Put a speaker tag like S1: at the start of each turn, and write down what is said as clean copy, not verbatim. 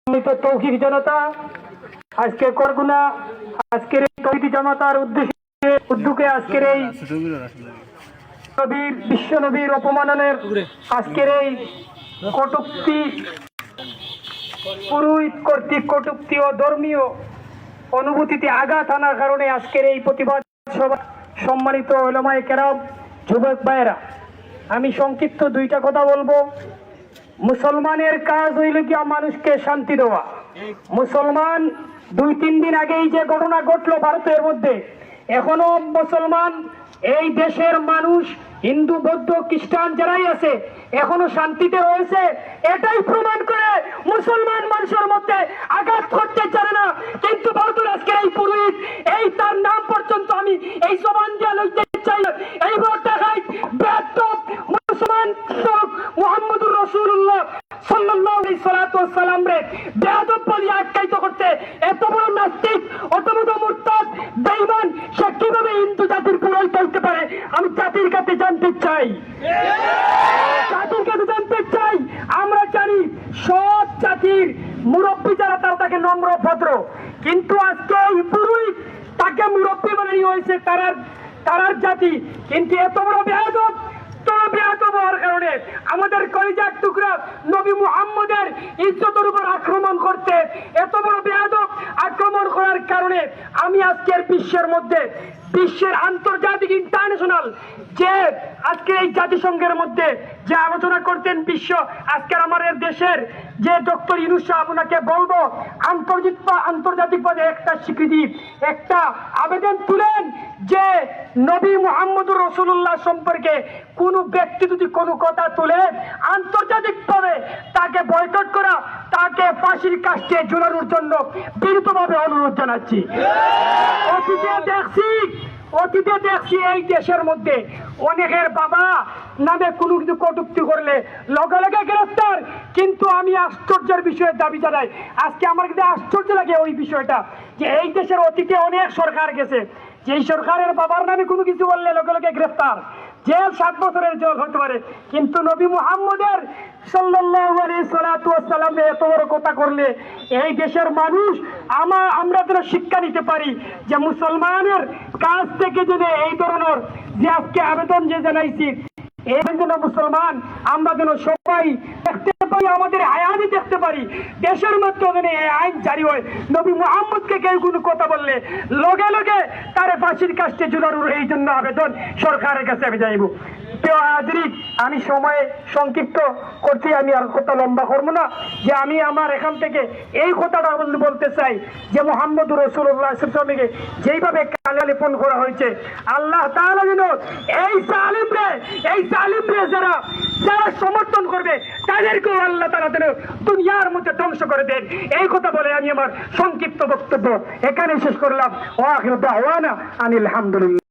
S1: সম্মানিত তৌহিদ জনতা, আজকে করগুনা আজকের এই তৌহিদ জনতার উদ্যোগে আজকের এই বিশ্ব নবীর অপমাননের আজকের এই কটূক্তি, পুরোহিত কর্তৃক কটূক্তি ও ধর্মীয় অনুভূতিতে আঘাত আনার কারণে আজকের এই প্রতিবাদ সভা। সম্মানিত উলামায়ে কেরাম, যুবক ভাইয়েরা, আমি সংক্ষিপ্ত দুইটা কথা বলবো। মুসলমানের কাজ হইল কি মানুষকে শান্তি দেওয়া। মুসলমান 2-3 দিন আগেই যে ঘটনা ঘটলো ভারতের মধ্যে, এখনো মুসলমান এই দেশের মানুষ, হিন্দু বৌদ্ধ খ্রিস্টান যারাই আছে এখনো শান্তিতে রয়েছে। এটাই প্রমাণ করে মুসলমান মানুষের মধ্যে আঘাত করতে চায় না। কিন্তু ভারতের আজকের এই পুরোহিত, এই তার নাম পর্যন্ত আমি এই জবান দিয়ে লইতে চাই, এই বড়টাই বেয়াদব মুসলমান মুহাম্মদুর রাসূলুল্লাহ সাল্লাল্লাহু আলাইহি সাল্লাম রে বেয়াদব বলে আখ্যায়িত করতে এত বড় নাস্তিক, অত বড় মুরতাদ, বেঈমান, সে কিভাবে হিন্দু জাতির পুরোহিত হতে পারে? আমি জাতির কাছে জানতে চাই, জাতির কাছে জানতে চাই। আমরা জানি সব জাতির মুরব্বী যারা তারা তাকে নম্র ভদ্র, কিন্তু আজকে এই পুরোহিত তাকে মুরব্বী বানানো হয়েছে তারার জাতি। কিন্তু এত বড় বেয়াদব হওয়ার কারণে আমাদের কলিজার টুকরা নবী মুহাম্মদের ইজ্জতের উপর আক্রমণ করতে, এত বড় বেয়াদব আক্রমণ করার কারণে আমি আজকের বিশ্বের আন্তর্জাতিক ইন্টারন্যাশনাল যে আজকে এই জাতিসংঘের মধ্যে যে আলোচনা করতেন বিশ্ব, আজকের আমাদের দেশের যে ডক্টর ইউনূস সাহেব, ওনাকে বলবো আন্তর্জাতিকভাবে একটা স্বীকৃতি, একটা আবেদন তুলেন যে নবী মুহাম্মদুর রাসূলুল্লাহ সম্পর্কে কোনো ব্যক্তি যদি কোনো কথা তুলে আন্তর্জাতিকভাবে তাকে বয়কট করা, তাকে ফাঁসির কাস্টে ঝুলানোর জন্য বিনীতভাবে অনুরোধ জানাচ্ছি। অতীতে দেখছি এই দেশের মধ্যে অনেকের বাবা নামে কোনো কিছু কটূক্তি করলে লগে লগে গ্রেফতার। কিন্তু আমি আশ্চর্যের বিষয়ে দাবি জানাই, আজকে আমার কাছে আশ্চর্য লাগে ওই বিষয়টা যে এই দেশের অতীতে অনেক সরকার গেছে, যেই সরকারের বাবার নামে কোনো কিছু বললে লগে লগে গ্রেফতার, জেল 7 বছরের জেল হতে পারে। কিন্তু নবী মুহাম্মদের সাল্লাল্লাহু আলাইহি সাল্লাম এত বড় কথা করলে এই দেশের মানুষ আমরা যেন শিক্ষা নিতে পারি যে মুসলমানের কাছ থেকে যদি এই ধরনের যে আজকে আবেদন যে জানাইছি, এই জন্য মুসলমান আমরা যেন সবাই দেখতে পারি, আমাদের আয়াতে দেখতে পারি দেশের মধ্যে যেন এই আইন জারি হয়। নবী মুহাম্মদকে কেউ কোনো কথা বললে লগে লগে তারে ফাঁসির কাস্টে ঝুলানোর এই জন্য আবেদন সরকারের কাছে আমি যাইব। প্রিয় হাজরিন, আমি সময় সংক্ষিপ্ত করছি, আমি আর কথা লম্বা করবো না। যে আমি আমার এখান থেকে এই কথাটা বলতে চাই যে মুহাম্মদুর রাসূলুল্লাহ সাল্লাল্লাহু আলাইহি ওয়াসাল্লাম যেইভাবে কালিয়ালেপন করা হয়েছে, আল্লাহ তাআলা যেন এই জালিমরে যারা সমর্থন করবে তাদেরকেও আল্লাহ তাআলা যেন দুনিয়ার মধ্যে ধ্বংস করে দেন। এই কথা বলে আমি আমার সংক্ষিপ্ত বক্তব্য এখানে শেষ করলাম। ওয়া আখিরু দাওয়ানা আনিল হামদুলিল্লাহ।